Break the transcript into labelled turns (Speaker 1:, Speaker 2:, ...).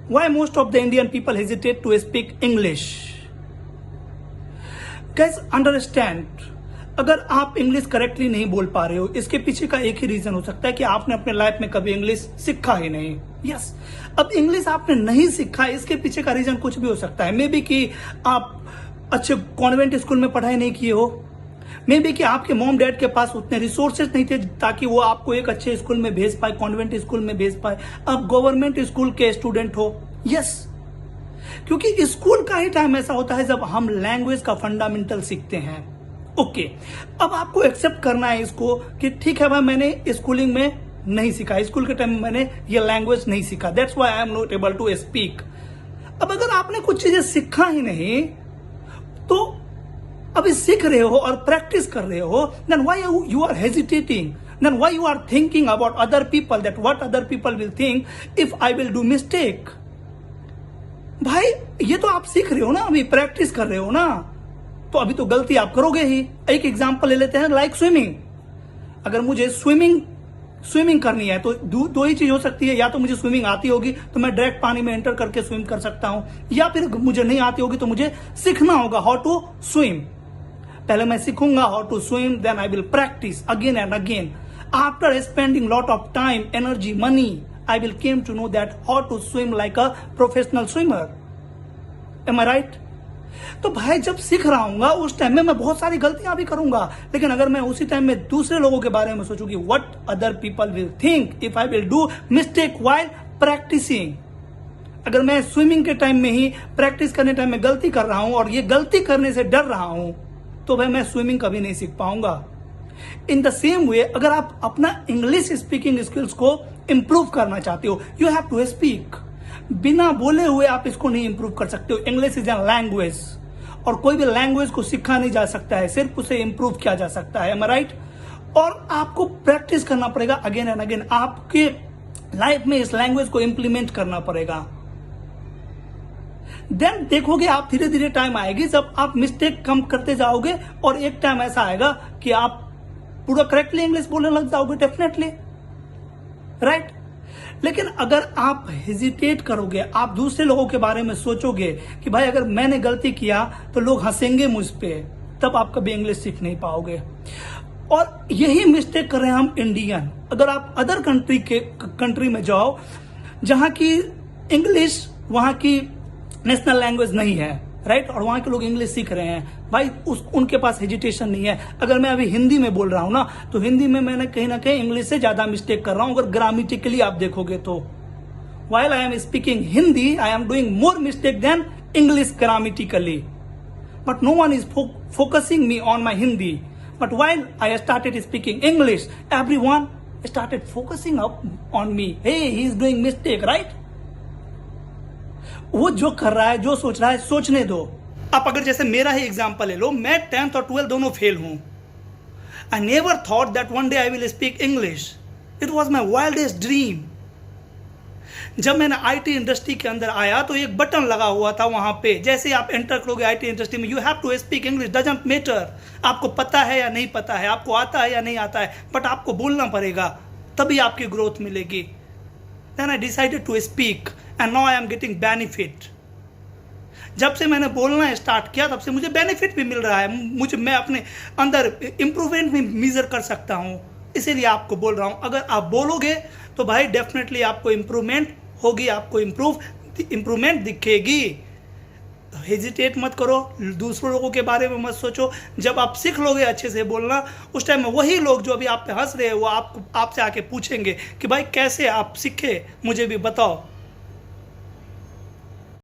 Speaker 1: Why most of the Indian people hesitate to speak English? Guys, understand, अगर आप English correctly नहीं बोल पा रहे हो, इसके पीछे का एक ही रीजन हो सकता है कि आपने अपने लाइफ में कभी इंग्लिश सीखा ही नहीं। यस, अब इंग्लिश आपने नहीं सीखा, इसके पीछे का रीजन कुछ भी हो सकता है। मे बी कि आप अच्छे कॉन्वेंट स्कूल में पढ़ाई नहीं किए हो, मे बी कि आपके मॉम डैड के पास उतने रिसोर्सेज नहीं थे ताकि वो आपको एक अच्छे स्कूल में भेज पाए, कॉन्वेंट स्कूल में भेज पाए। आप गवर्नमेंट स्कूल के स्टूडेंट हो। यस, क्योंकि स्कूल का ही टाइम ऐसा होता है जब हम लैंग्वेज का फंडामेंटल सीखते हैं। ओके, अब आपको एक्सेप्ट करना है इसको कि ठीक है भाई, मैंने स्कूलिंग में नहीं सीखा, स्कूल के टाइम में मैंने ये लैंग्वेज नहीं सीखा, that's why I am not able to speak. अब अगर आपने कुछ चीजें सीखा ही नहीं, तो अभी सीख रहे हो और प्रैक्टिस कर रहे हो, then why you are hesitating, then why you are thinking about other people, that what other people will think if I will do mistake. भाई ये तो आप सीख रहे हो ना, अभी प्रैक्टिस कर रहे हो ना, तो अभी तो गलती आप करोगे ही। एक एग्जांपल ले लेते हैं, लाइक स्विमिंग। अगर मुझे स्विमिंग करनी है तो दो ही चीज हो सकती है, या तो मुझे स्विमिंग आती होगी तो मैं डायरेक्ट पानी में एंटर करके स्विम कर सकता हूं, या फिर मुझे नहीं आती होगी तो मुझे सीखना होगा हाउ टू स्विम। पहले मैं सीखूंगा how to swim, then I will practice again and again. After spending lot of time, energy, money, I will came to know that how to swim like a professional swimmer. Am I right? तो भाई जब सीख रहा हूंगा उस time में मैं बहुत सारी गलतियां भी करूंगा, लेकिन अगर मैं उसी टाइम में दूसरे लोगों के बारे में सोचूंगी, what other people will think if I will do mistake while practicing. अगर मैं स्विमिंग के टाइम में ही, प्रैक्टिस करने टाइम में गलती कर रहा हूं और ये गलती करने से डर रहा हूं, तो भाई मैं स्विमिंग कभी नहीं सीख पाऊंगा। इन द सेम वे, अगर आप अपना इंग्लिश स्पीकिंग स्किल्स को इंप्रूव करना चाहते हो, यू हैव टू स्पीक। बिना बोले हुए आप इसको नहीं इंप्रूव कर सकते हो। इंग्लिश इज एन लैंग्वेज, और कोई भी लैंग्वेज को सीखा नहीं जा सकता है, सिर्फ उसे इंप्रूव किया जा सकता है। एम आई राइट? और आपको प्रैक्टिस करना पड़ेगा अगेन एंड अगेन, आपके लाइफ में इस लैंग्वेज को इंप्लीमेंट करना पड़ेगा। देन देखोगे आप, धीरे धीरे टाइम आएगी जब आप मिस्टेक कम करते जाओगे, और एक टाइम ऐसा आएगा कि आप पूरा करेक्टली इंग्लिश बोलने लग जाओगे, डेफिनेटली, राइट? लेकिन अगर आप हेजिटेट करोगे, आप दूसरे लोगों के बारे में सोचोगे कि भाई अगर मैंने गलती किया तो लोग हंसेंगे मुझ पे, तब आप कभी इंग्लिश सीख नहीं पाओगे। और यही मिस्टेक कर रहे हैं हम इंडियन। अगर आप अदर कंट्री में जाओ जहां की इंग्लिश वहां की नेशनल लैंग्वेज नहीं है, राइट, और वहां के लोग इंग्लिश सीख रहे हैं, भाई उनके पास हेजिटेशन नहीं है। अगर मैं अभी हिंदी में बोल रहा हूं ना, तो हिंदी में मैंने कहीं ना कहीं इंग्लिश से ज्यादा मिस्टेक कर रहा हूं। अगर ग्रामेटिकली आप देखोगे तो while I am speaking Hindi, I am doing more mistake than English grammatically. But no one is focusing me on my Hindi. But while I started speaking English, everyone started focusing up on me. Hey, he is doing mistake, right? वो जो कर रहा है, जो सोच रहा है, सोचने दो। आप अगर जैसे मेरा ही एग्जांपल ले लो, मैं 10th और 12th दोनों फेल हूं। I never thought that one day I will speak English. It was my wildest dream. जब मैंने आईटी इंडस्ट्री के अंदर आया तो एक बटन लगा हुआ था वहां पे, जैसे आप एंटर करोगे आईटी इंडस्ट्री में, you have to speak English, doesn't matter आपको पता है या नहीं पता है, आपको आता है या नहीं आता है, बट आपको बोलना पड़ेगा, तभी आपकी ग्रोथ मिलेगी। Then I decided to speak and now I am getting benefit. जब से मैंने बोलना स्टार्ट किया तब से मुझे बेनिफिट भी मिल रहा है, मैं अपने अंदर इंप्रूवमेंट भी मेजर कर सकता हूं। इसीलिए आपको बोल रहा हूं, अगर आप बोलोगे तो भाई डेफिनेटली आपको इंप्रूवमेंट होगी, आपको इंप्रूवमेंट दिखेगी। हेजिटेट मत करो, दूसरों लोगों के बारे में मत सोचो। जब आप सीख लोगे अच्छे से बोलना, उस टाइम में वही लोग जो अभी आप पे हंस रहे हैं वो आपसे आके पूछेंगे कि भाई कैसे आप सीखे, मुझे भी बताओ।